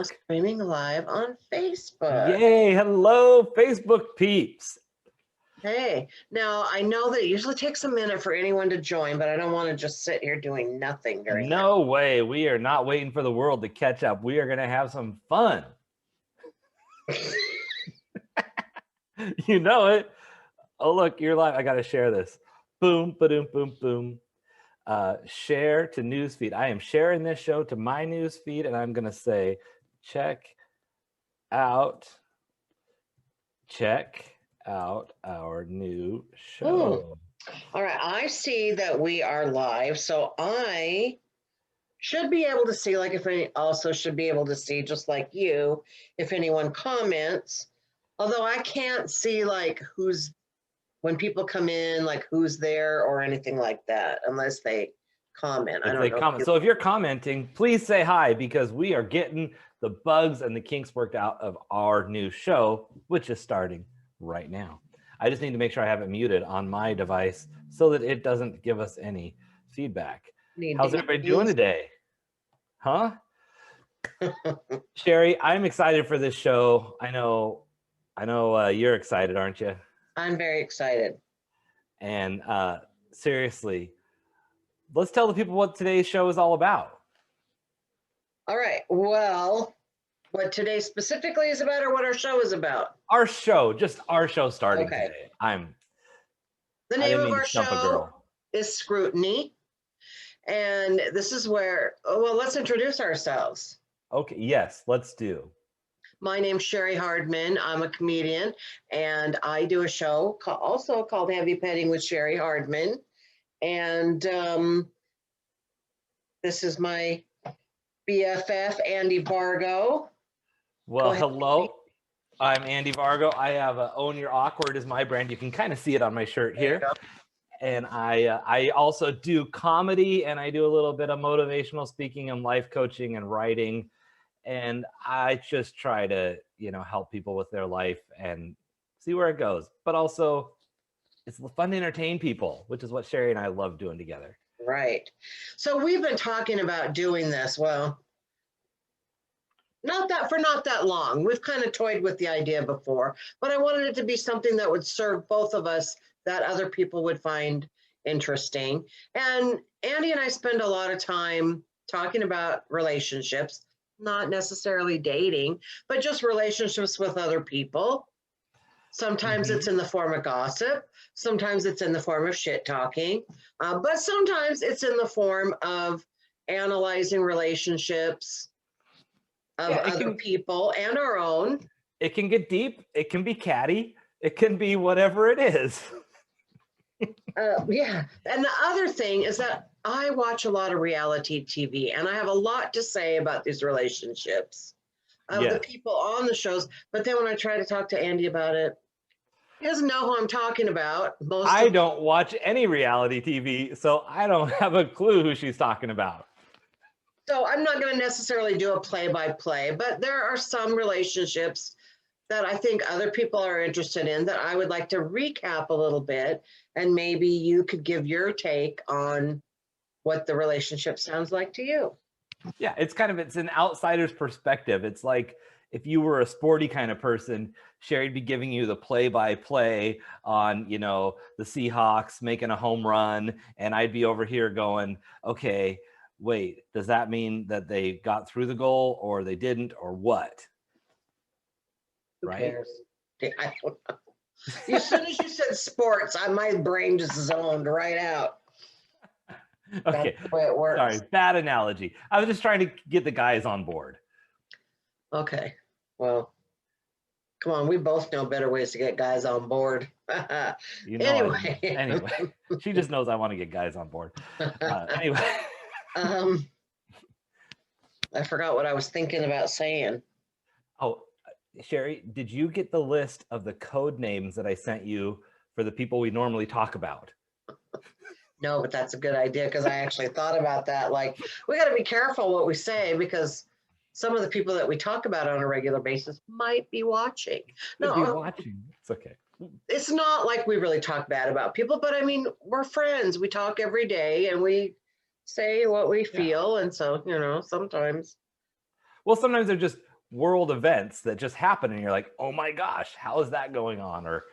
Streaming live on Facebook. Yay, hello, Facebook peeps. Hey, now I know that it usually takes a minute for anyone to join, but I don't want to just sit here doing nothing during that. No way, we are not waiting for the world to catch up. We are going to have some fun. You know it. Oh, look, you're live. I got to share this. Boom, ba-doom, boom, boom. Share to newsfeed. I am sharing this show to my newsfeed, and I'm going to say, check out our new show. All right, I see that we are live, so I should be able to see, like, if any, also should be able to see, just like you, if anyone comments. Although I can't see, like, who's, when people come in, like, who's there or anything like that, unless they comment. I don't know. So if you're commenting, please say hi, because we are getting the bugs and the kinks worked out of our new show, which is starting right now. I just need to make sure I have it muted on my device so that it doesn't give us any feedback. How's everybody doing today? Huh? Cheri, I'm excited for this show. I know you're excited, aren't you? I'm very excited. And seriously, let's tell the people what today's show is all about. All right. Well, what today specifically is about, or what our show is about? Our show, just our show starting today. The name of our show is Scrutiny. And this is where, well, let's introduce ourselves. Okay, yes, let's do. My name's Cheri Hardman. I'm a comedian, and I do a show also called Heavy Petting with Cheri Hardman. And this is my BFF, Andy Vargo. Well, hello. I'm Andy Vargo. I have Own Your Awkward is my brand. You can kind of see it on my shirt here. And I also do comedy, and I do a little bit of motivational speaking and life coaching and writing. And I just try to, help people with their life and see where it goes. But also, it's fun to entertain people, which is what Cheri and I love doing together. Right. So we've been talking about doing this. Well, not that long. We've kind of toyed with the idea before, but I wanted it to be something that would serve both of us, that other people would find interesting. And Andy and I spend a lot of time talking about relationships, not necessarily dating, but just relationships with other people. Sometimes it's in the form of gossip. Sometimes it's in the form of shit talking. But sometimes it's in the form of analyzing relationships of other people and our own. It can get deep. It can be catty. It can be whatever it is. Yeah. And the other thing is that I watch a lot of reality TV, and I have a lot to say about these relationships of the people on the shows. But then when I try to talk to Andy about it, he doesn't know who I'm talking about. I don't watch any reality TV, so I don't have a clue who she's talking about. So I'm not going to necessarily do a play-by-play, but there are some relationships that I think other people are interested in that I would like to recap a little bit, and maybe you could give your take on what the relationship sounds like to you. Yeah, it's an outsider's perspective. It's like if you were a sporty kind of person, Cheri'd be giving you the play-by-play on, the Seahawks making a home run, and I'd be over here going, okay, wait, does that mean that they got through the goal or they didn't, or what? Who cares? I don't know. As soon as you said sports, my brain just zoned right out. Okay. That's the way it works. Sorry, bad analogy. I was just trying to get the guys on board. Okay. Well, come on. We both know better ways to get guys on board. Anyway, she just knows I want to get guys on board. Anyway. I forgot what I was thinking about saying. Oh, Cheri, did you get the list of the code names that I sent you for the people we normally talk about? No, but that's a good idea, because I actually thought about that. Like, we got to be careful what we say, because some of the people that we talk about on a regular basis might be watching. It's okay. It's not like we really talk bad about people, but I mean, we're friends. We talk every day, and we say what we feel. And so, sometimes. Well, sometimes they're just world events that just happen and you're like, oh my gosh, how is that going on? Or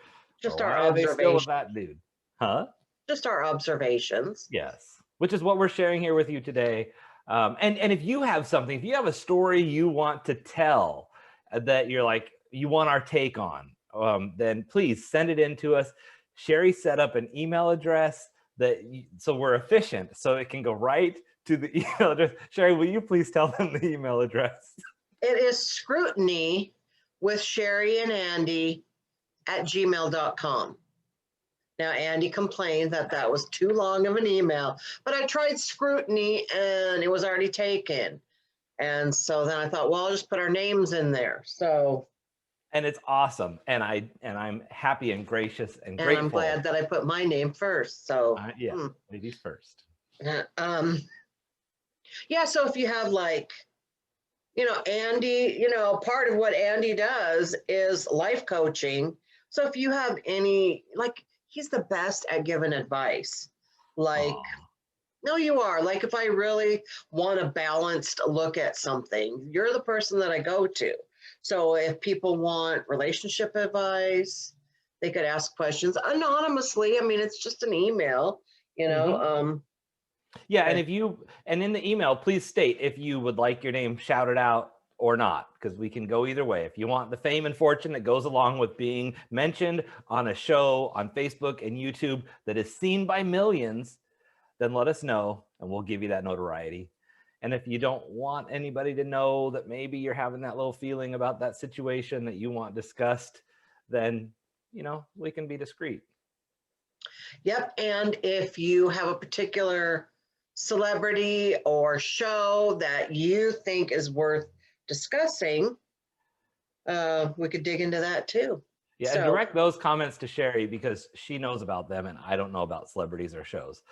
Just why our are they still with observations. that dude? Huh? Just our observations. Yes, which is what we're sharing here with you today. And if you have something, if you have a story you want to tell that you're like, you want our take on, then please send it in to us. Cheri set up an email address so we're efficient, so it can go right to the email address. Cheri, will you please tell them the email address? It is Scrutiny with Cheri and Andy at gmail.com. Now, Andy complained that that was too long of an email, but I tried Scrutiny and it was already taken. And so then I thought, well, I'll just put our names in there. So, and it's awesome, and I'm happy and gracious and grateful. And I'm glad that I put my name first. So yeah, ladies first. Yeah. So if you have like, Andy, part of what Andy does is life coaching. So if you have any, like, he's the best at giving advice. Like, no, you are. Like, if I really want a balanced look at something, you're the person that I go to. So if people want relationship advice, they could ask questions anonymously. I mean, it's just an email, Yeah, and in the email, please state if you would like your name shouted out or not, because we can go either way. If you want the fame and fortune that goes along with being mentioned on a show on Facebook and YouTube that is seen by millions, then let us know and we'll give you that notoriety. And if you don't want anybody to know that maybe you're having that little feeling about that situation that you want discussed, then, we can be discreet. Yep. And if you have a particular celebrity or show that you think is worth discussing, we could dig into that too. Yeah, and direct those comments to Cheri because she knows about them and I don't know about celebrities or shows.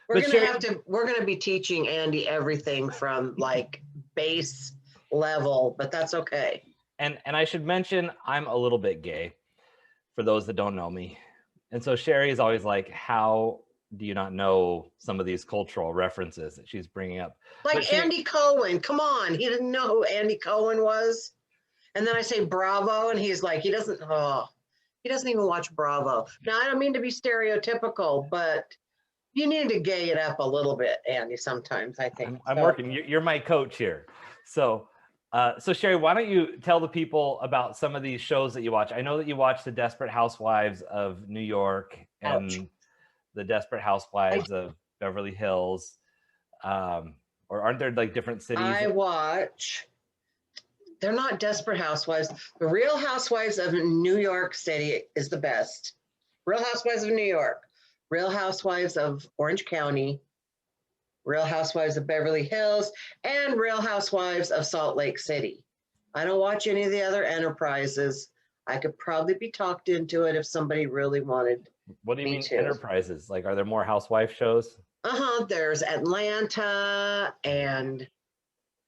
We're gonna be teaching Andy everything from like base level, but that's okay. And I should mention I'm a little bit gay for those that don't know me. And so Cheri is always like, how do you not know some of these cultural references that she's bringing up? Like Andy Cohen, come on. He didn't know who Andy Cohen was. And then I say Bravo and he's like, he doesn't even watch Bravo. Now, I don't mean to be stereotypical, but you need to gay it up a little bit, Andy, sometimes, I think. I'm working. You're my coach here. So Cheri, why don't you tell the people about some of these shows that you watch? I know that you watch the Desperate Housewives of New York and the Desperate Housewives of Beverly Hills. Or aren't there like different cities? They're not Desperate Housewives. The Real Housewives of New York City is the best. Real Housewives of New York, Real Housewives of Orange County, Real Housewives of Beverly Hills, and Real Housewives of Salt Lake City. I don't watch any of the other enterprises. I could probably be talked into it if somebody really wanted. What do you mean enterprises? Like, are there more housewife shows? There's Atlanta and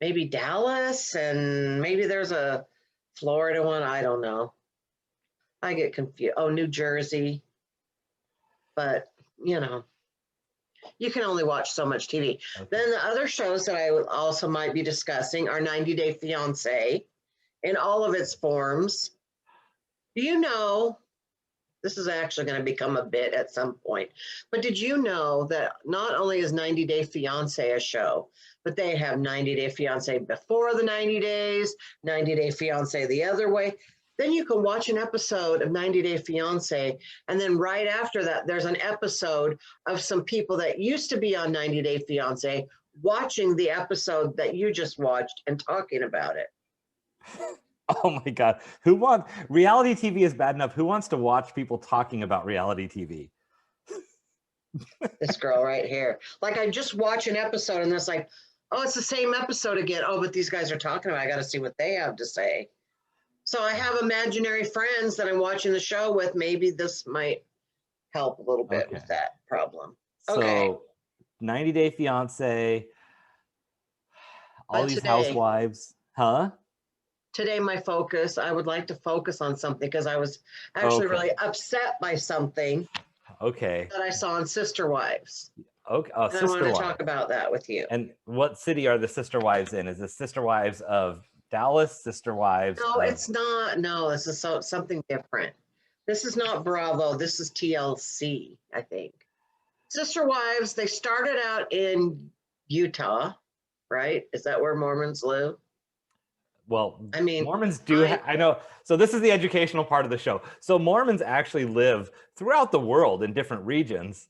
maybe Dallas, and maybe there's a Florida one. I don't know. I get confused. Oh, New Jersey. But, you can only watch so much TV. Okay. Then the other shows that I also might be discussing are 90 Day Fiancé in all of its forms. Do you know, this is actually going to become a bit at some point, but did you know that not only is 90 Day Fiancé a show, but they have 90 Day Fiancé before the 90 days, 90 Day Fiancé the other way. Then you can watch an episode of 90 Day Fiancé, and then right after that, there's an episode of some people that used to be on 90 Day Fiancé watching the episode that you just watched and talking about it. Oh my God. Reality TV is bad enough. Who wants to watch people talking about reality TV? This girl right here. Like, I just watch an episode and it's like, oh, it's the same episode again. Oh, but these guys are talking about it. I got to see what they have to say. So I have imaginary friends that I'm watching the show with. Maybe this might help a little bit with that problem. So 90 Day Fiancé, all these housewives. Huh? Today, my focus, I would like to focus on something because I was actually really upset by something that I saw on Sister Wives. Okay. And I wanted to talk about that with you. And what city are the Sister Wives in? Is it Sister Wives of Dallas, Sister Wives. No, it's not. No, this is something different. This is not Bravo. This is TLC, I think. Sister Wives, they started out in Utah, right? Is that where Mormons live? Well, I mean, Mormons do. I know. So this is the educational part of the show. So Mormons actually live throughout the world in different regions.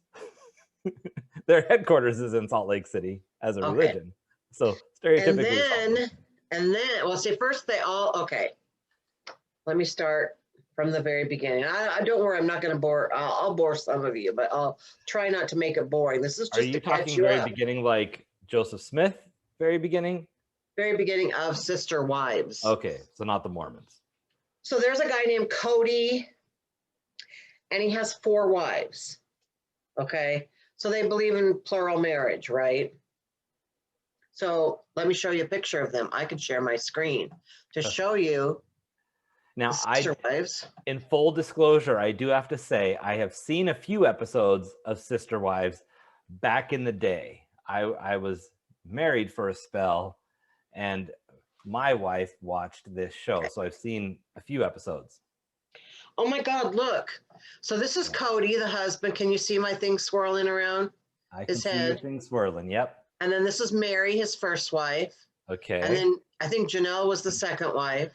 Their headquarters is in Salt Lake City as a religion. So stereotypically. And then, well, see, first they all, okay. Let me start from the very beginning. I don't worry, I'm not going to bore. I'll bore some of you, but I'll try not to make it boring. This is just to catch you very up. Beginning, like Joseph Smith, very beginning? Very beginning of Sister Wives. Okay, so not the Mormons. So there's a guy named Cody, and he has 4 wives. Okay, so they believe in plural marriage, right? So let me show you a picture of them. I can share my screen to show you. Now, Wives. In full disclosure, I do have to say I have seen a few episodes of Sister Wives back in the day. I was married for a spell, and my wife watched this show, so I've seen a few episodes. Oh my God, look. So this is Cody, the husband. Can you see my thing swirling around his head? I can see your thing swirling, yep. And then this is Mary, his first wife. Okay. And then I think Janelle was the second wife.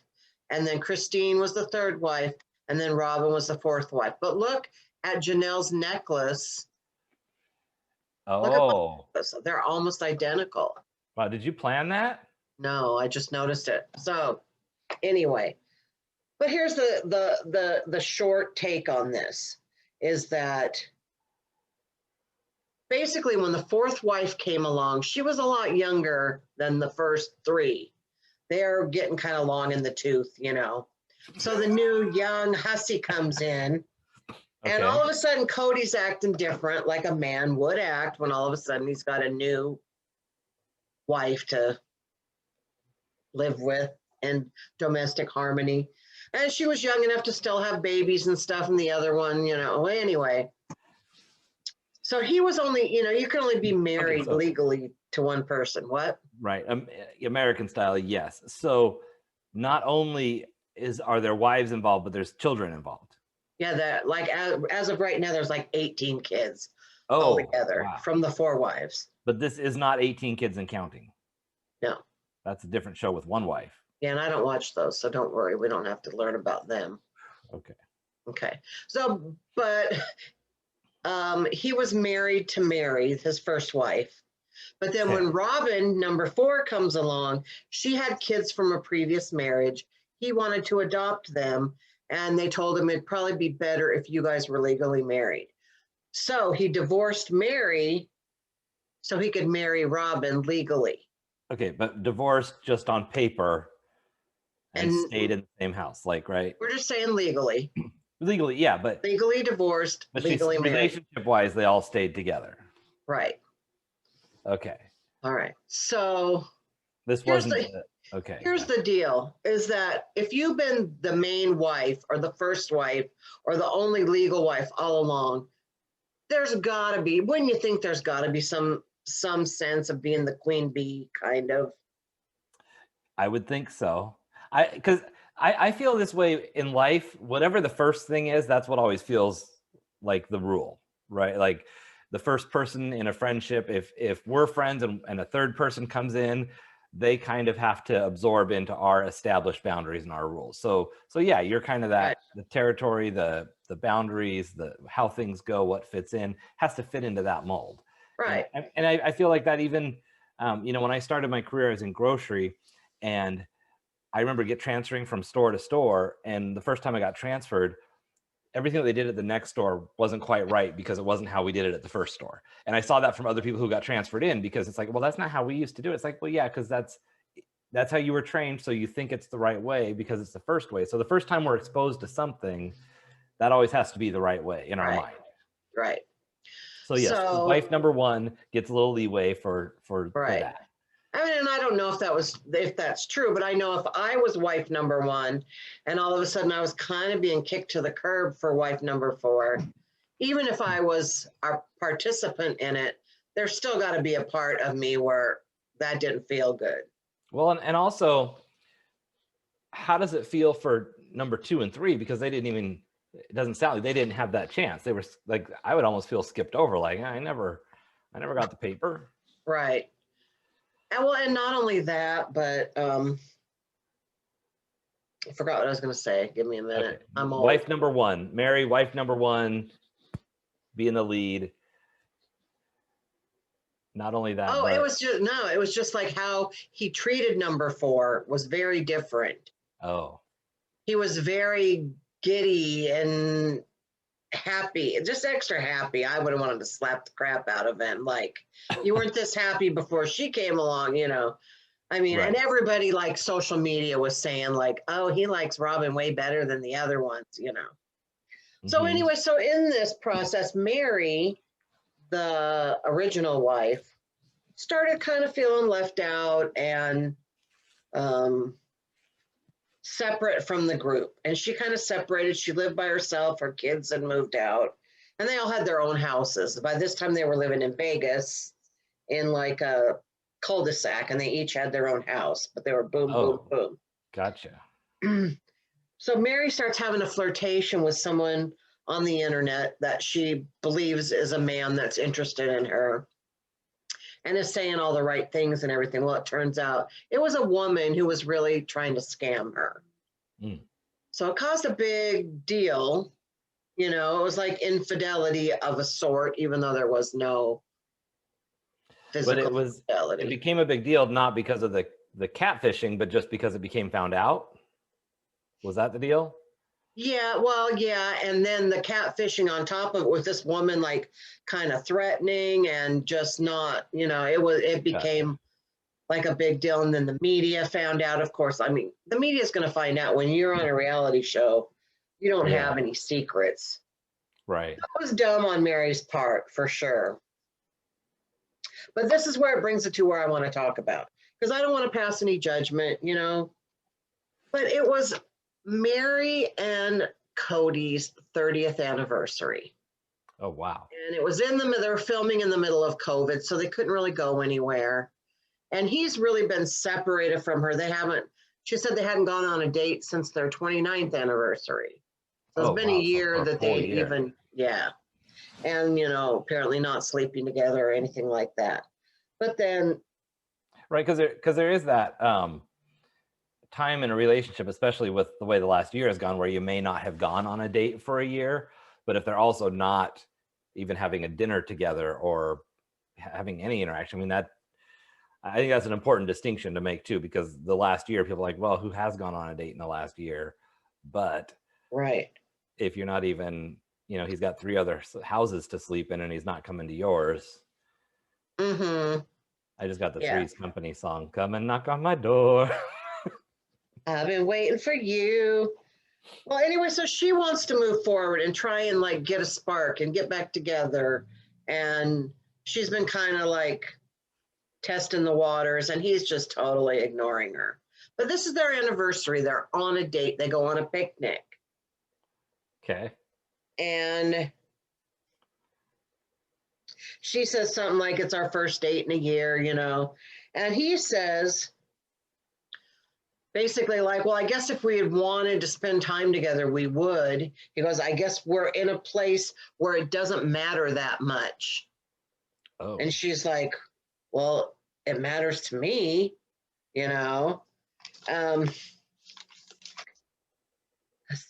And then Christine was the third wife. And then Robin was the fourth wife. But look at Janelle's necklace. Oh. They're almost identical. Wow, did you plan that? No, I just noticed it. So anyway, but here's the short take on this is that basically when the fourth wife came along, she was a lot younger than the first 3. They're getting kind of long in the tooth, you know. So the new young hussy comes in, and all of a sudden Cody's acting different, like a man would act when all of a sudden he's got a new wife to live with in domestic harmony. And she was young enough to still have babies and stuff, and the other one, you know, anyway. So he was only, you know, you can only be married legally to one person. What? Right. American style, yes. So not only are there wives involved, but there's children involved. Yeah, that like as of right now, there's like 18 kids altogether from the 4 wives. But this is not 18 kids and counting. No. That's a different show with 1 wife. Yeah, and I don't watch those, so don't worry. We don't have to learn about them. Okay. Okay. So, but he was married to Mary, his first wife. But then when Robin, number 4, comes along, she had kids from a previous marriage. He wanted to adopt them, and they told him it'd probably be better if you guys were legally married. So he divorced Mary so he could marry Robin legally. Okay, but divorced just on paper and stayed in the same house, like, right? We're just saying legally. Legally, yeah, but legally divorced, but legally married. Relationship-wise, they all stayed together. Right. Okay. All right. So this wasn't okay. Here's the deal: is that if you've been the main wife or the first wife or the only legal wife all along, there's got to be. Wouldn't you think there's got to be some sense of being the queen bee, kind of? I would think so. Because I feel this way in life. Whatever the first thing is, that's what always feels like the rule, right? Like the first person in a friendship, if we're friends and a third person comes in, they kind of have to absorb into our established boundaries and our rules. So yeah, you're kind of that, right. The territory, the boundaries, how things go, what fits in, has to fit into that mold. Right. And I feel like that even, when I started my career, I was in grocery, and I remember transferring from store to store. And the first time I got transferred, everything that they did at the next store wasn't quite right because it wasn't how we did it at the first store. And I saw that from other people who got transferred in, because it's like, well, that's not how we used to do it. It's like, well, yeah, because that's how you were trained. So you think it's the right way because it's the first way. So the first time we're exposed to something, that always has to be the right way in our mind. Right. So yes, wife number 1 gets a little leeway for that. I mean, and I don't know if that's true, but I know if I was wife number 1 and all of a sudden I was kind of being kicked to the curb for wife number 4, even if I was a participant in it, there's still got to be a part of me where that didn't feel good. Well, and also how does it feel for number 2 and 3? Because they didn't even, it doesn't sound like they didn't have that chance. They were like, I would almost feel skipped over. Like, I never got the paper. Right. And well, and not only that, but I forgot what I was going to say. Give me a minute. Okay. I'm old. Wife number 1, Mary, wife number 1, be in the lead. Not only that. Oh, but it was just like how he treated number 4 was very different. Oh. He was very giddy and happy, just extra happy. I would have wanted to slap the crap out of him. Like, you weren't this happy before she came along, you know. I mean, Right. And everybody, like, social media was saying, like, oh, he likes Robin way better than the other ones, you know. So anyway, so in this process, Mary, the original wife, started kind of feeling left out and separate from the group. And she kind of separated. She lived by herself. Her kids had moved out. And they all had their own houses. By this time, they were living in Vegas in like a cul-de-sac. And they each had their own house. But they were boom, boom, boom. Gotcha. So Mary starts having a flirtation with someone on the internet that she believes is a man that's interested in her and is saying all the right things and everything. Well, it turns out it was a woman who was really trying to scam her. So it caused a big deal. You know, it was like infidelity of a sort, even though there was no physical infidelity. It became a big deal, not because of the catfishing, but just because it became found out. Was that the deal? Yeah, well, yeah. And then the catfishing on top of it was this woman like kind of threatening and just not, you know, it became like a big deal. And then the media found out, of course. I mean, the media is going to find out when you're on a reality show, you don't have any secrets. Right. That was dumb on Mary's part, for sure. But this is where it brings it to where I want to talk about, because I don't want to pass any judgment, you know. But it was Mary and Cody's 30th anniversary. Oh, wow. And it was they were filming in the middle of COVID, so they couldn't really go anywhere. And he's really been separated from her. She said they hadn't gone on a date since their 29th anniversary. So it's been a year that they even, and, you know, apparently not sleeping together or anything like that. But then. Right, because there is that time in a relationship, especially with the way the last year has gone, where you may not have gone on a date for a year, but if they're also not even having a dinner together or having any interaction, I mean, I think that's an important distinction to make too, because the last year people are like, well, who has gone on a date in the last year? But if you're not even, you know, he's got 3 other houses to sleep in and he's not coming to yours. I just got the Three's Company song, "Come and Knock on My Door." I've been waiting for you. Well, anyway, so she wants to move forward and try and like get a spark and get back together. And she's been kind of like testing the waters, and he's just totally ignoring her. But this is their anniversary. They're on a date. They go on a picnic. Okay. And she says something like, it's our first date in a year, you know. And he says, basically like, well, I guess if we had wanted to spend time together, we would. He goes, I guess we're in a place where it doesn't matter that much. Oh. And she's like, well, it matters to me, you know. Let's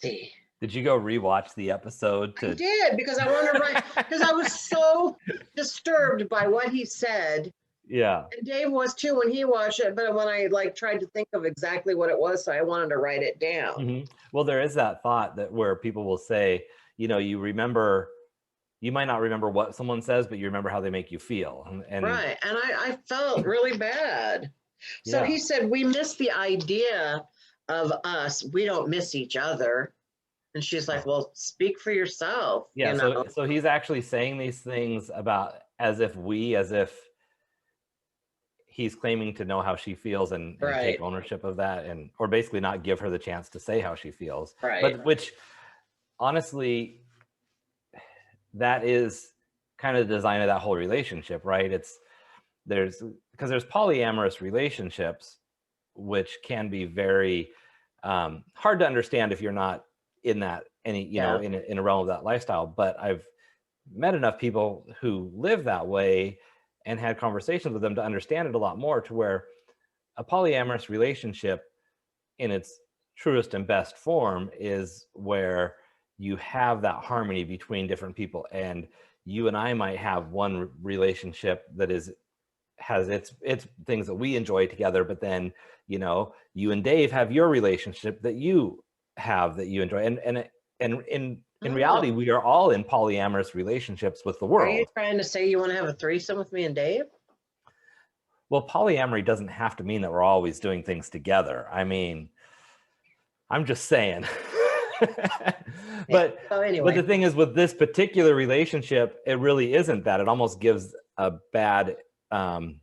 see. Did you go rewatch the episode? I did, because I wanted to write, because I was so disturbed by what he said. Yeah. And Dave was too when he watched it, but when I like tried to think of exactly what it was, so I wanted to write it down. Well, there is that thought that where people will say, you know, you might not remember what someone says, but you remember how they make you feel. And right. And I felt really bad. So he said, we miss the idea of us. We don't miss each other. And she's like, well, speak for yourself. Yeah. You know? So he's actually saying these things about as if he's claiming to know how she feels and take ownership of that, or basically not give her the chance to say how she feels. Right. But which honestly, that is kind of the design of that whole relationship, right? Because there's polyamorous relationships, which can be very Hard to understand if you're not in that Yeah. in a realm of that lifestyle. But I've met enough people who live that way and had conversations with them to understand it a lot more, to where a polyamorous relationship in its truest and best form is where you have that harmony between different people. And you and I might have one relationship that has its things that we enjoy together, but then you and Dave have your relationship that you have that you enjoy, and in reality, we are all in polyamorous relationships with the world. Are you trying to say you want to have a threesome with me and Dave? Well, polyamory doesn't have to mean that we're always doing things together. I mean, I'm just saying. But anyway. But the thing is, with this particular relationship, it really isn't that. It almost gives a bad view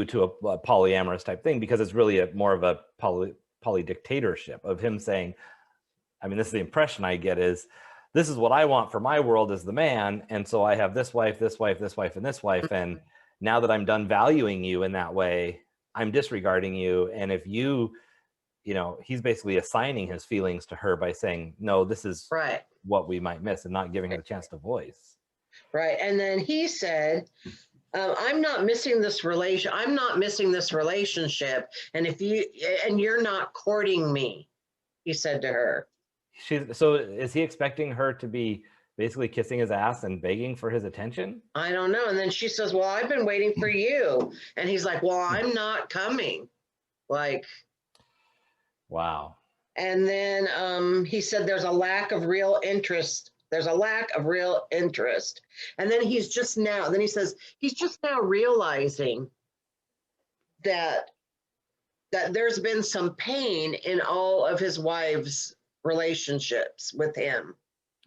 to a polyamorous type thing, because it's really more of a poly dictatorship of him saying, I mean, this is the impression I get, is this is what I want for my world as the man. And so I have this wife, this wife, this wife, and this wife. And now that I'm done valuing you in that way, I'm disregarding you. And if he's basically assigning his feelings to her by saying, no, this is right, what we might miss, and not giving her a chance to voice. Right. And then he said, I'm not missing this relationship. And you're not courting me, he said to her. So is he expecting her to be basically kissing his ass and begging for his attention? I don't know. And then she says, well, I've been waiting for you. And he's like, well, I'm not coming. Like, wow. And then he said there's a lack of real interest. There's a lack of real interest. And then he says he's just now realizing that there's been some pain in all of his wife's relationships with him.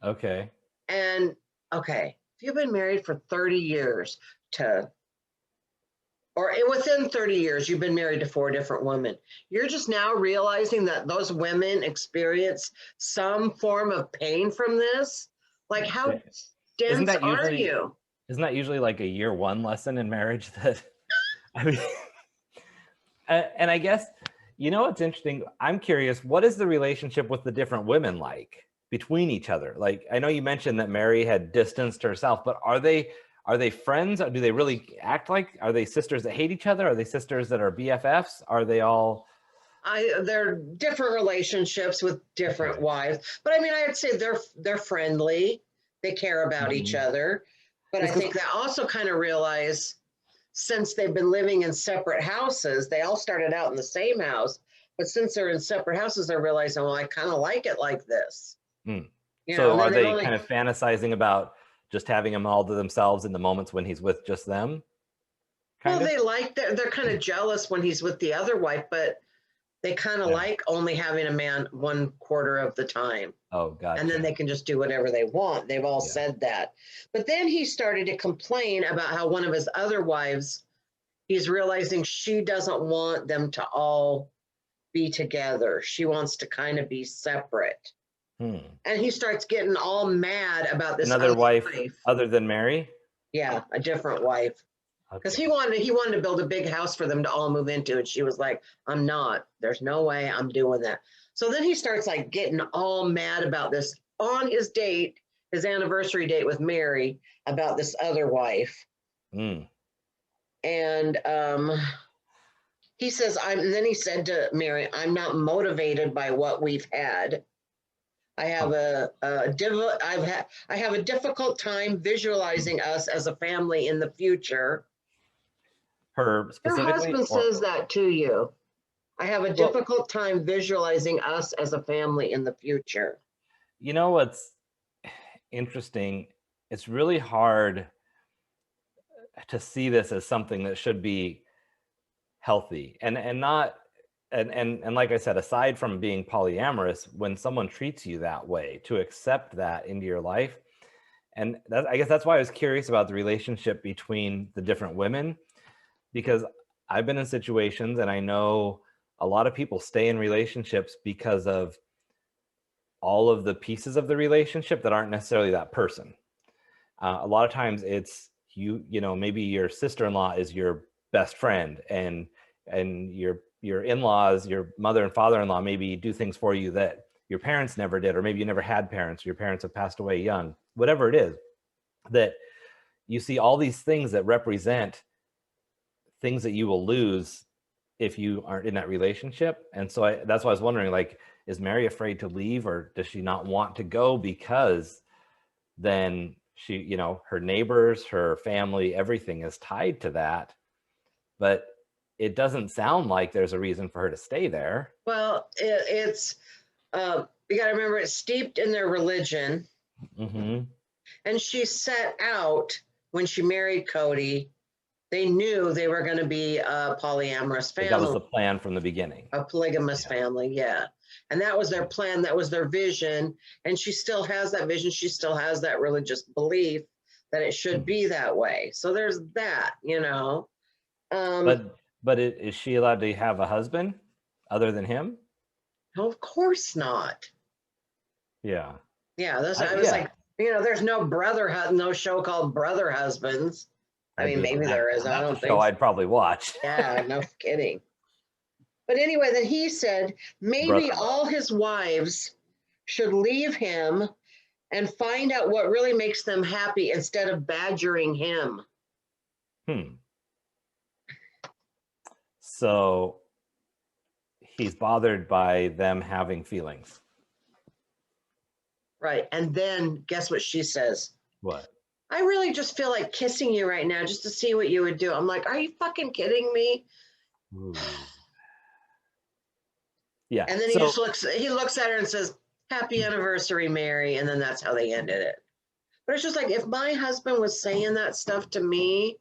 Okay. And if you've been married for 30 years or within 30 years, you've been married to 4 different women, you're just now realizing that those women experience some form of pain from this. Like, how dense are you? Isn't that usually like a year 1 lesson in marriage? That, I mean, and I guess, what's interesting, I'm curious, what is the relationship with the different women like between each other? Like, I know you mentioned that Mary had distanced herself, but are they friends? Or do they really act like, are they sisters that hate each other? Are they sisters that are BFFs? Are they all? They're different relationships with different wives, but I mean, I'd say they're friendly. They care about each other, but I think they also kind of realize, since they've been living in separate houses, they all started out in the same house, but since they're in separate houses, they're realizing, well, I kind of like it like this. So are they kind of fantasizing about just having him all to themselves in the moments when he's with just them? They're kind of jealous when he's with the other wife, but they kind of like only having a man 1/4 of the time. Oh, gotcha. And then they can just do whatever they want. They've all said that. But then he started to complain about how one of his other wives, he's realizing she doesn't want them to all be together. She wants to kind of be separate. And he starts getting all mad about this. Another wife other than Mary? Yeah, a different wife. Because he wanted to build a big house for them to all move into, and she was like, I'm not. There's no way I'm doing that. So then he starts like getting all mad about this on his date, his anniversary date with Mary, about this other wife. And he says, and then he said to Mary, I'm not motivated by what we've had. I have I have a difficult time visualizing us as a family in the future. Her husband says that to you. I have a difficult time visualizing us as a family in the future. You know what's interesting? It's really hard to see this as something that should be healthy and like I said, aside from being polyamorous, when someone treats you that way, to accept that into your life. And I guess that's why I was curious about the relationship between the different women, because I've been in situations, and I know a lot of people stay in relationships because of all of the pieces of the relationship that aren't necessarily that person. A lot of times it's maybe your sister-in-law is your best friend, and your your in-laws, your mother and father-in-law maybe do things for you that your parents never did, or maybe you never had parents, or your parents have passed away young, whatever it is, that you see all these things that represent things that you will lose if you aren't in that relationship. And so that's why I was wondering, like, is Mary afraid to leave, or does she not want to go because then she, you know, her neighbors, her family, everything is tied to that. But it doesn't sound like there's a reason for her to stay there. Well, it's you got to remember, it's steeped in their religion. Mm-hmm. And she set out when she married Cody. They knew they were going to be a polyamorous family. That was the plan from the beginning. A polygamous family, yeah. And that was their plan. That was their vision. And she still has that vision. She still has that religious belief that it should be that way. So there's that, you know. But is she allowed to have a husband other than him? No, of course not. Yeah. Yeah, I was like, you know, there's no show called Brother Husbands. I mean, maybe there is. I don't think so. I'd probably watch. Yeah, no kidding. But anyway, then he said maybe all his wives should leave him and find out what really makes them happy instead of badgering him. So he's bothered by them having feelings. Right. And then guess what she says? What? I really just feel like kissing you right now just to see what you would do. I'm like, are you fucking kidding me? Ooh. Yeah. And then he looks at her and says, happy anniversary, Mary. And then that's how they ended it. But it's just like, if my husband was saying that stuff to me,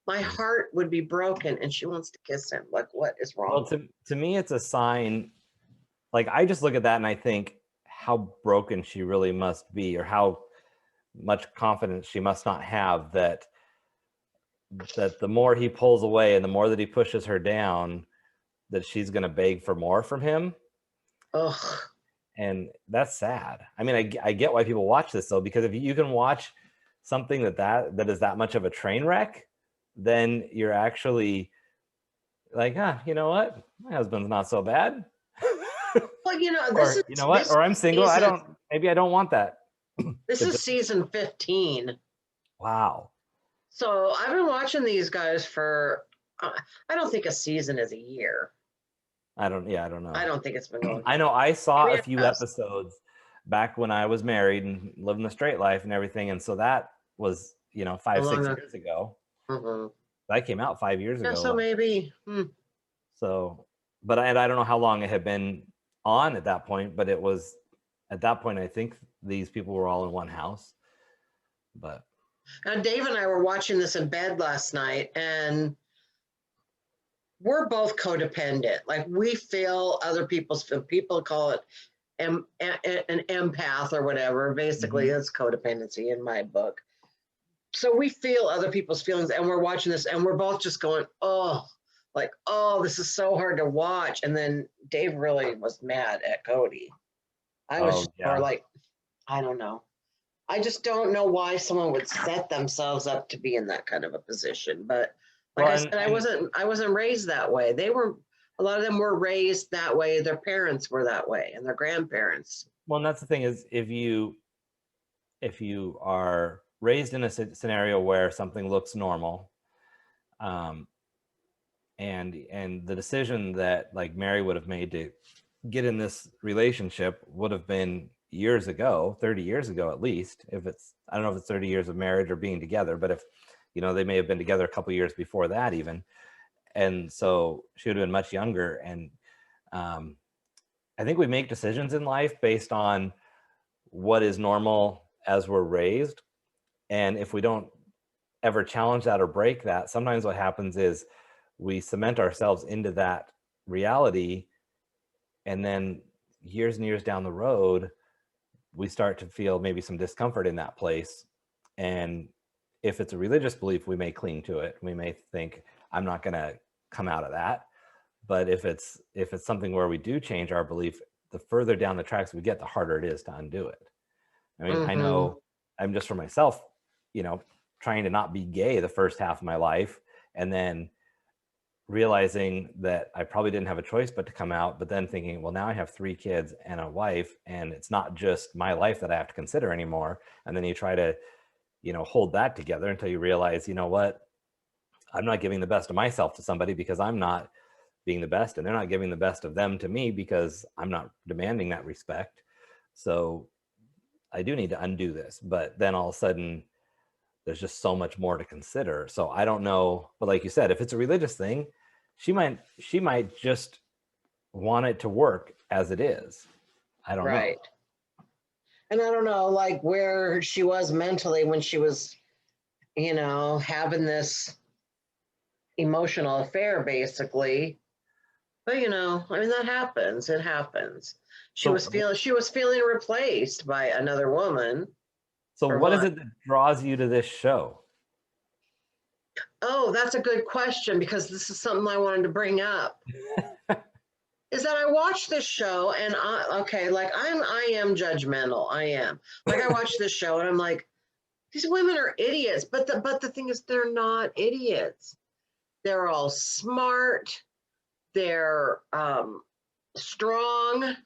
my heart would be broken, and she wants to kiss him. Like, what is wrong? Well, to me, it's a sign. Like, I just look at that and I think how broken she really must be, or how much confidence she must not have that the more he pulls away and the more that he pushes her down, that she's going to beg for more from him. Ugh. And that's sad. I mean, I get why people watch this, though, because if you can watch something that is that much of a train wreck, then you're actually like, you know what? My husband's not so bad. Well, you know, or I'm single. Maybe I don't want that. This is season 15. Wow. So I've been watching these guys for, I don't think a season is a year. I don't know. I don't think it's been going. I know I saw a few episodes back when I was married and living the straight life and everything. And so that was, 5-6 years ago. Mm-hmm. That came out 5 years ago. So maybe. So, but I don't know how long it had been on at that point, but it was at that point, I think these people were all in one house. But now Dave and I were watching this in bed last night, and we're both codependent. Like, we feel other people's feelings. People call it an empath or whatever. Basically, it's codependency in my book. So we feel other people's feelings, and we're watching this, and we're both just going, oh, this is so hard to watch. And then Dave really was mad at Cody. I was more like, I don't know. I just don't know why someone would set themselves up to be in that kind of a position. But like I said, I wasn't raised that way. A lot of them were raised that way. Their parents were that way, and their grandparents. Well, and that's the thing is, if you are raised in a scenario where something looks normal, and the decision that like Mary would have made to get in this relationship would have been years ago, 30 years ago at least. I don't know if it's 30 years of marriage or being together, but if they may have been together a couple years before that even. And so she would have been much younger. And I think we make decisions in life based on what is normal as we're raised. And if we don't ever challenge that or break that, sometimes what happens is we cement ourselves into that reality. And then years and years down the road, we start to feel maybe some discomfort in that place. And if it's a religious belief, we may cling to it. We may think, I'm not going to come out of that. But if it's something where we do change our belief, the further down the tracks we get, the harder it is to undo it. I mean, I know I'm just for myself, trying to not be gay the first half of my life. And then realizing that I probably didn't have a choice but to come out, but then thinking, well, now I have 3 kids and a wife, and it's not just my life that I have to consider anymore. And then you try to, hold that together until you realize, you know what, I'm not giving the best of myself to somebody because I'm not being the best, and they're not giving the best of them to me because I'm not demanding that respect. So I do need to undo this. But then all of a sudden, there's just so much more to consider. So I don't know, but like you said, if it's a religious thing, she might just want it to work as it is. I don't know. And I don't know, like, where she was mentally when she was, having this emotional affair, basically. But that happens. It happens. She was feeling replaced by another woman. So what is it that draws you to this show? Oh, that's a good question, because this is something I wanted to bring up. Is that I watched this show and I am judgmental. I am. Like, I watched this show and I'm like, these women are idiots. But the thing is, they're not idiots. They're all smart. They're strong.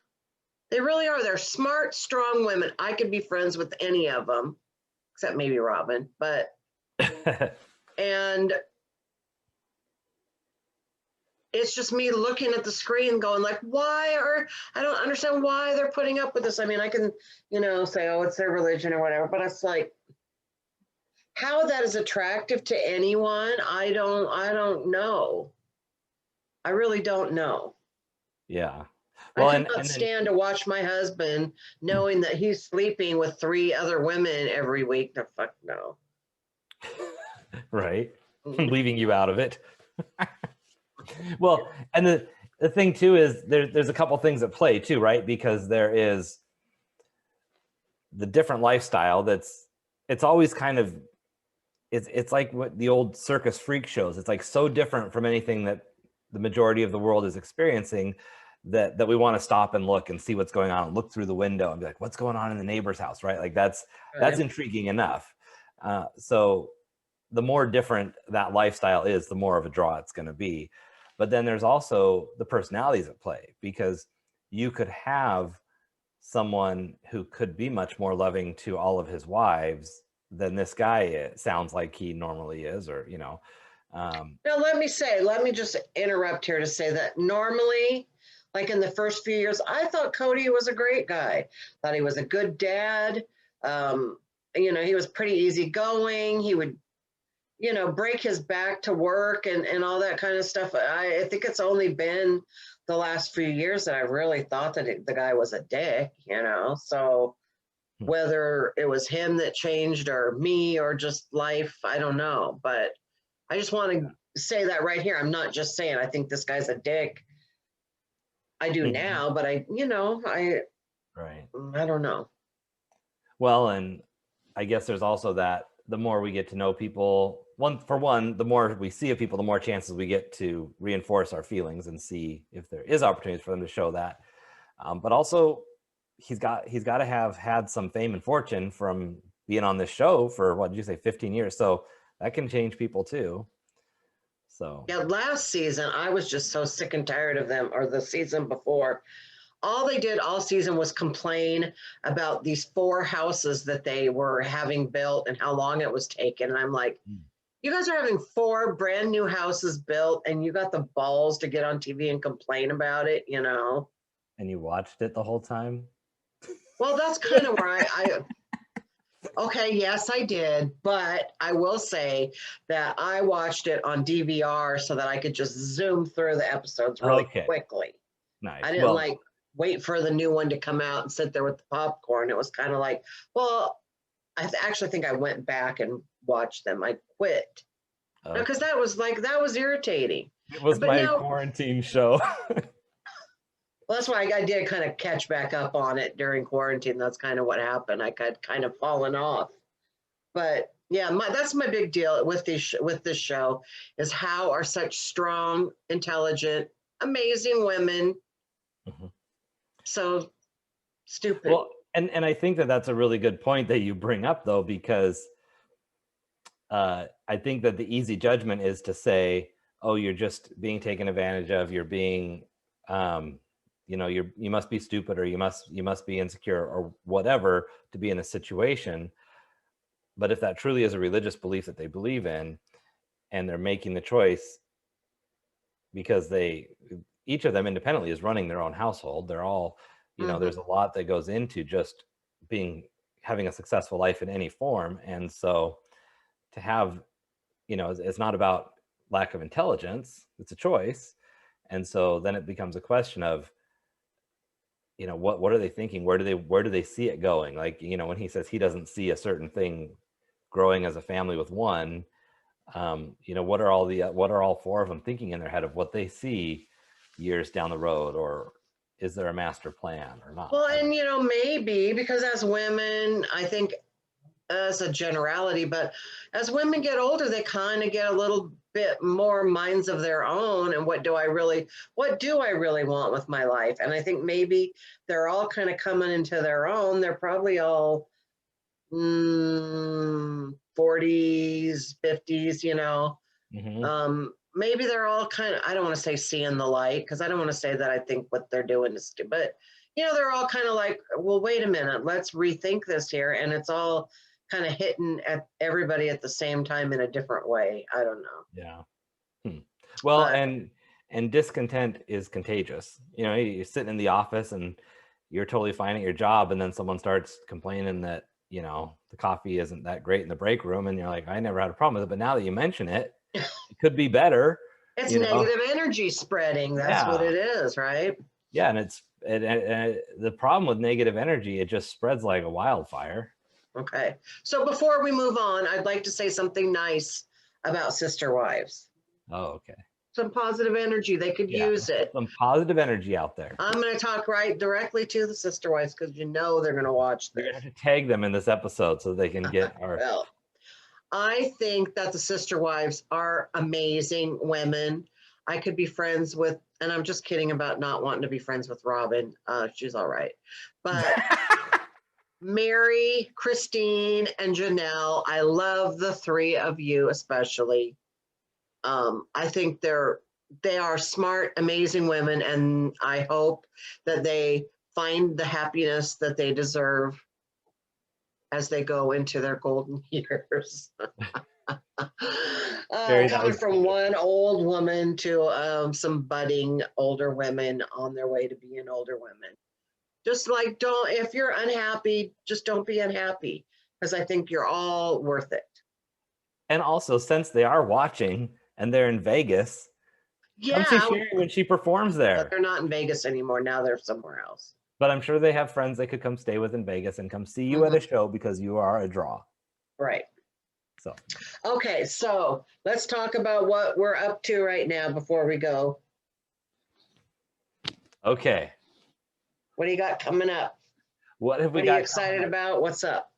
They really are. They're smart, strong women. I could be friends with any of them, except maybe Robin. But and it's just me looking at the screen going like, I don't understand why they're putting up with this. I mean, I can, say, oh, it's their religion or whatever, but it's like, how that is attractive to anyone, I don't know. I really don't know. Yeah. Well, I cannot stand to watch my husband knowing that he's sleeping with 3 other women every week. The fuck no. Right. Leaving you out of it. Well, and the thing too is there's a couple things at play too, right? Because there is the different lifestyle it's always kind of, it's like what the old circus freak shows. It's like so different from anything that the majority of the world is experiencing that we want to stop and look and see what's going on, and look through the window and be like, what's going on in the neighbor's house, right? Like that's intriguing enough. So the more different that lifestyle is, the more of a draw it's going to be. But then there's also the personalities at play, because you could have someone who could be much more loving to all of his wives than this guy sounds like he normally is, or now let me just interrupt here to say that normally, like in the first few years, I thought Cody was a great guy. Thought he was a good dad. He was pretty easygoing. He would break his back to work and all that kind of stuff. I think it's only been the last few years that I really thought that the guy was a dick, so whether it was him that changed or me or just life, I don't know. But I just want to say that right here. I'm not just saying I think this guy's a dick. I do now, but I don't know. Well, and I guess there's also that the more we get to know people, the more we see of people, the more chances we get to reinforce our feelings and see if there is opportunities for them to show that. But also, he's got to have had some fame and fortune from being on this show for, what did you say, 15 years? So that can change people too. So yeah, last season I was just so sick and tired of them, or the season before. All they did all season was complain about these 4 houses that they were having built and how long it was taking. And I'm like, you guys are having 4 brand new houses built and you got the balls to get on TV and complain about it, And you watched it the whole time? Well, that's kind of where okay, yes, I did. But I will say that I watched it on DVR so that I could just zoom through the episodes really quickly. Nice. I didn't wait for the new one to come out and sit there with the popcorn. It was kind of like, well, I actually think I went back and watched them. I quit because that was irritating. It was quarantine show. Well, that's why I did kind of catch back up on it during quarantine. That's kind of what happened. I got kind of fallen off. But yeah, that's my big deal with this show is how are such strong, intelligent, amazing women so stupid. Well, and I think that's a really good point that you bring up, though, because I think that the easy judgment is to say, oh, you're just being taken advantage of, you're being, you know, you must be stupid, or you must be insecure or whatever to be in a situation. But if that truly is a religious belief that they believe in, and they're making the choice because each of them independently is running their own household, they're all, you know, there's a lot that goes into just having a successful life in any form. And so to have, you know, it's not about lack of intelligence, it's a choice. And so then it becomes a question of, you know, what are they thinking? Where do they see it going? Like, you know, when he says he doesn't see a certain thing growing as a family with one, you know, what are all four of them thinking in their head of what they see years down the road, or is there a master plan or not? Well, and you know, maybe because as women, I think as a generality, but as women get older, they kind of get a little bit more minds of their own. And what do I really want with my life? And I think maybe they're all kind of coming into their own. They're probably all 40s, 50s, you know. Maybe they're all kind of, I don't want to say seeing the light, because I don't want to say that I think what they're doing is stupid, but you know, they're all kind of like, well, wait a minute, let's rethink this here. And it's all kind of hitting at everybody at the same time in a different way. I don't know. Yeah. Well, and discontent is contagious. You know, you're sitting in the office and you're totally fine at your job, and then someone starts complaining that, you know, the coffee isn't that great in the break room, and you're like, I never had a problem with it, but now that you mention it, it could be better. It's negative energy spreading. That's what it is, right? Yeah, and the problem with negative energy, it just spreads like a wildfire. Okay. So before we move on, I'd like to say something nice about Sister Wives. Oh, okay. Some positive energy. They could use it. Some positive energy out there. I'm going to talk directly to the Sister Wives, because you know they're going to watch this. You're going to have to tag them in this episode so they can get our... Well, I think that the Sister Wives are amazing women. I could be friends with, and I'm just kidding about not wanting to be friends with Robin. She's all right. But Mary, Christine, and Janelle, I love the three of you especially. I think they are smart, amazing women, and I hope that they find the happiness that they deserve as they go into their golden years. Coming from one old woman to some budding older women on their way to being older women. Just like, if you're unhappy, just don't be unhappy, because I think you're all worth it. And also, since they are watching and they're in Vegas, come see Cheri when she performs there. But they're not in Vegas anymore. Now they're somewhere else. But I'm sure they have friends they could come stay with in Vegas and come see you at a show, because you are a draw. Right. So. Okay, so let's talk about what we're up to right now before we go. Okay. What do you got coming up? What are you excited about? What's up?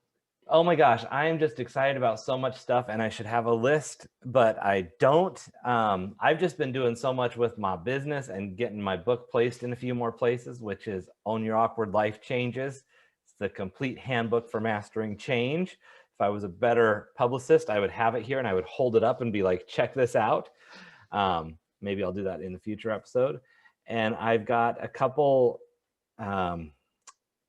Oh my gosh, I'm just excited about so much stuff, and I should have a list, but I don't. I've just been doing so much with my business and getting my book placed in a few more places, which is Own Your Awkward Life Changes. It's the complete handbook for mastering change. If I was a better publicist, I would have it here and I would hold it up and be like, check this out. Maybe I'll do that in the future episode. And I've got a couple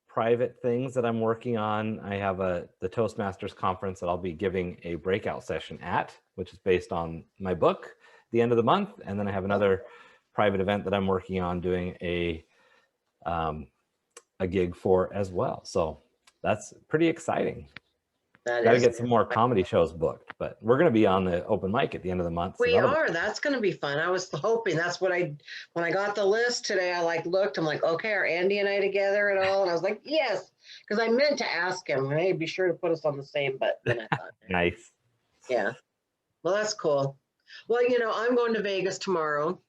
private things that I'm working on. I have the Toastmasters conference that I'll be giving a breakout session at, which is based on my book at the end of the month. And then I have another private event that I'm working on doing a gig for as well. So that's pretty exciting. Got to get some more comedy shows booked, but we're going to be on the open mic at the end of the month. We are. That's going to be fun. I was hoping. That's what when I got the list today, I looked. I'm like, okay, are Andy and I together at all? And I was like, yes, because I meant to ask him. Hey, be sure to put us on the same. But then I thought, nice. Yeah. Well, that's cool. Well, I'm going to Vegas tomorrow.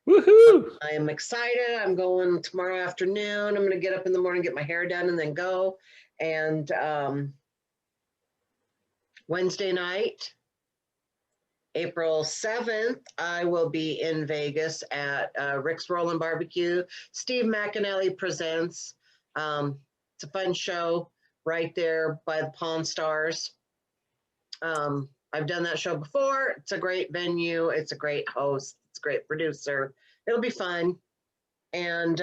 Woohoo! I am excited. I'm going tomorrow afternoon. I'm going to get up in the morning, get my hair done, and then go. And Wednesday night, April 7th, I will be in Vegas at Rick's Rollin' Barbecue. Steve McAnally presents. It's a fun show right there by the Pawn Stars. I've done that show before. It's a great venue. It's a great host. It's a great producer. It'll be fun. And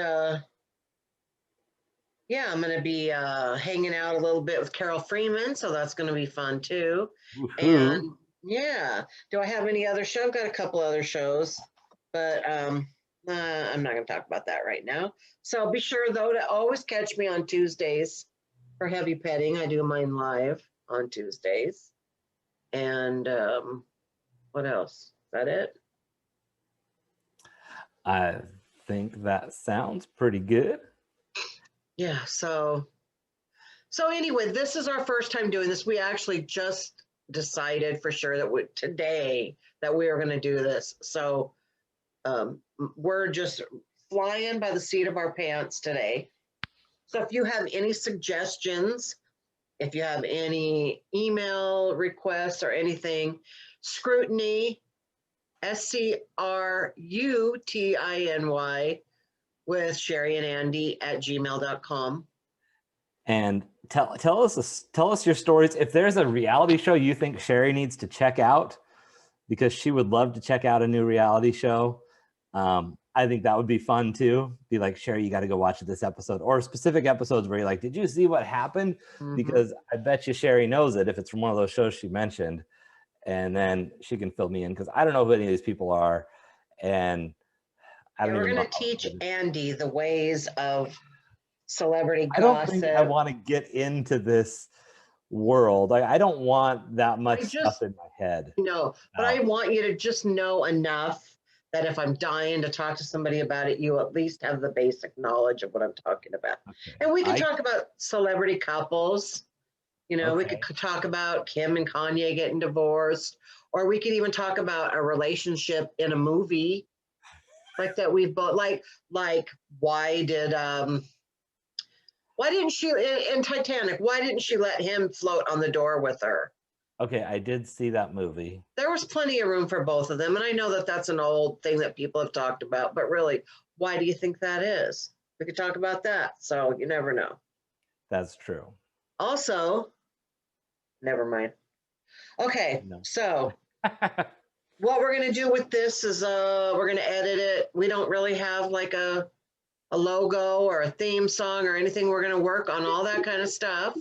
yeah, I'm going to be hanging out a little bit with Carol Freeman. So that's going to be fun too. Woohoo. And yeah, do I have any other show? I've got a couple other shows, but I'm not going to talk about that right now. So be sure though to always catch me on Tuesdays for Heavy Petting. I do mine live on Tuesdays. And what else? Is that it? I think that sounds pretty good. Yeah. So anyway, this is our first time doing this. We actually just decided for sure that today that we are going to do this. So we're just flying by the seat of our pants today. So if you have any suggestions, if you have any email requests or anything, Scrutiny, SCRUTINY, with Cheri and Andy at gmail.com. And tell us your stories. If there's a reality show you think Cheri needs to check out, because she would love to check out a new reality show, I think that would be fun too. Be like, Cheri, you got to go watch this episode, or specific episodes where you're like, did you see what happened? Mm-hmm. Because I bet you Cheri knows it if it's from one of those shows she mentioned, and then she can fill me in because I don't know who any of these people are, and we're going to teach Andy the ways of celebrity gossip. I don't think I want to get into this world. I don't want that much stuff in my head. No, but I want you to just know enough that if I'm dying to talk to somebody about it, you at least have the basic knowledge of what I'm talking about. Okay. And we can talk about celebrity couples. You know, we could talk about Kim and Kanye getting divorced, or we could even talk about a relationship in a movie like that we've both like why didn't she in Titanic, why didn't she let him float on the door with her? Okay, I did see that movie. There was plenty of room for both of them, and I know that that's an old thing that people have talked about, but really, why do you think that is? We could talk about that, so you never know. That's true. Also, never mind. Okay, no. So what we're going to do with this is we're going to edit it. We don't really have like a logo or a theme song or anything. We're going to work on all that kind of stuff.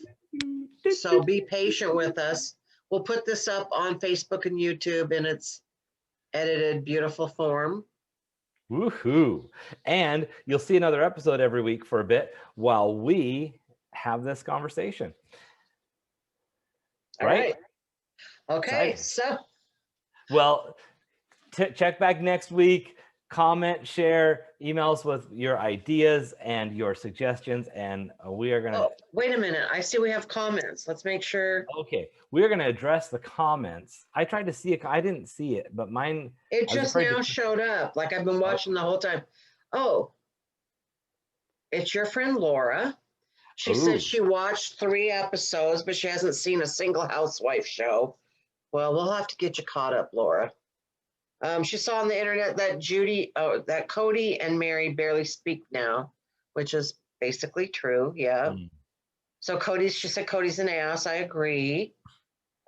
So be patient with us. We'll put this up on Facebook and YouTube in its edited, beautiful form. Woohoo! And you'll see another episode every week for a bit while we have this conversation. Right? Okay, exciting. So. Well, check back next week. Comment, share, email us with your ideas and your suggestions, and we are going to... Oh, wait a minute. I see we have comments. Let's make sure. Okay. We're going to address the comments. I tried to see it. I didn't see it, but mine... It just now showed up. Like I've been watching the whole time. Oh, it's your friend Laura. She said she watched 3 episodes, but she hasn't seen a single Housewife show. Well, we'll have to get you caught up, Laura. She saw on the internet that Cody and Mary barely speak now, which is basically true. Yeah. Mm. So she said Cody's an ass. I agree.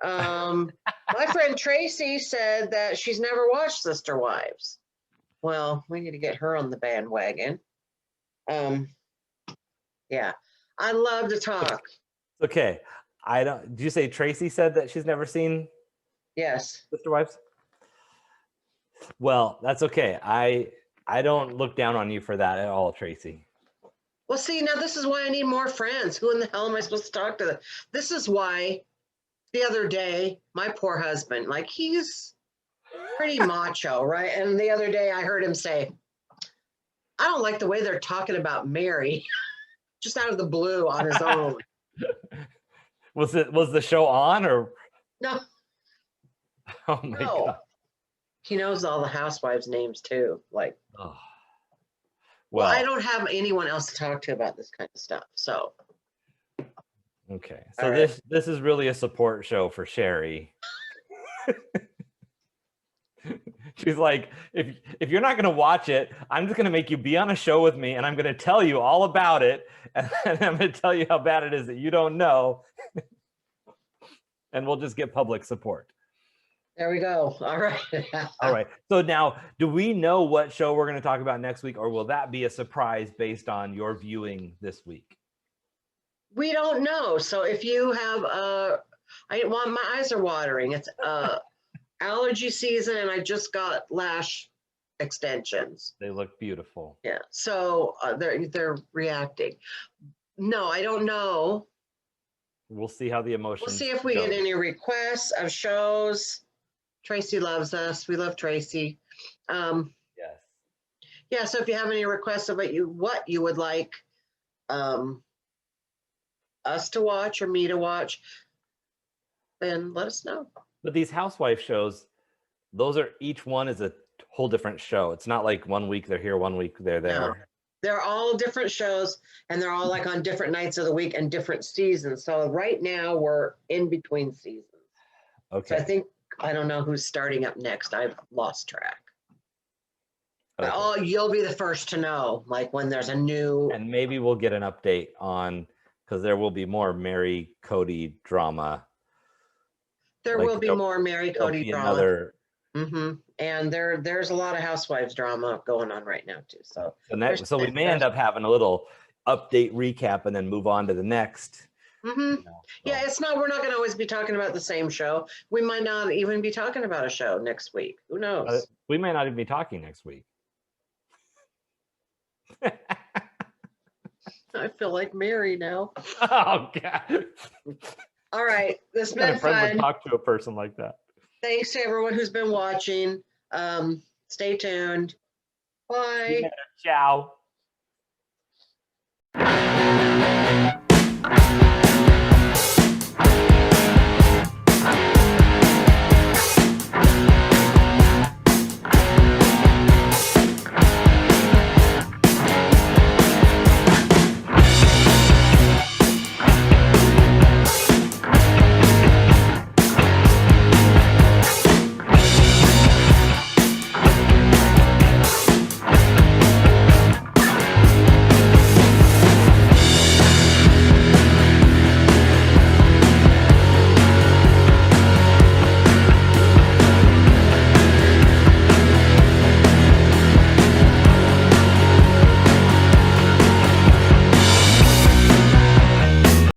My friend Tracy said that she's never watched Sister Wives. Well, we need to get her on the bandwagon. Yeah. I love to talk. Okay. Did you say Tracy said that she's never seen? Yes. Sister Wives? Well, that's okay. I don't look down on you for that at all, Tracy. Well, see, now this is why I need more friends. Who in the hell am I supposed to talk to? This is why the other day, my poor husband, like he's pretty macho, right? And the other day I heard him say, I don't like the way they're talking about Mary, just out of the blue on his own. Was the show on or? No. Oh my God. He knows all the housewives' names too. Like, well, I don't have anyone else to talk to about this kind of stuff. So, okay. So this is really a support show for Cheri. She's like, if you're not going to watch it, I'm just going to make you be on a show with me, and I'm going to tell you all about it, and I'm going to tell you how bad it is that you don't know, and we'll just get public support. There we go. All right. All right. So now, do we know what show we're going to talk about next week, or will that be a surprise based on your viewing this week? We don't know. So if you have my eyes are watering. It's allergy season, and I just got lash extensions. They look beautiful. Yeah. So they're reacting. No, I don't know. We'll see how the emotions. We'll see if we get any requests of shows. Tracy loves us. We love Tracy. Yes. Yeah. So if you have any requests of what you would like us to watch or me to watch, then let us know. But these housewife shows, those are, each one is a whole different show. It's not like 1 week they're here, 1 week they're there. No. They're all different shows, and they're all like on different nights of the week and different seasons. So right now we're in between seasons. Okay. So I don't know who's starting up next. I've lost track. Okay. But you'll be the first to know, like when there's a new. And maybe we'll get an update on, because there will be more Mary Cody drama. There will be more Mary Cody drama. Another. And there's a lot of Housewives drama going on right now too. So we may end up having a little update recap and then move on to the next. Yeah, we're not going to always be talking about the same show. We might not even be talking about a show next week. Who knows? We might not even be talking next week. I feel like Mary now. Oh God. All right, this has been fun. Would talk to a person like that. Thanks to everyone who's been watching. Stay tuned. Bye. Yeah, ciao.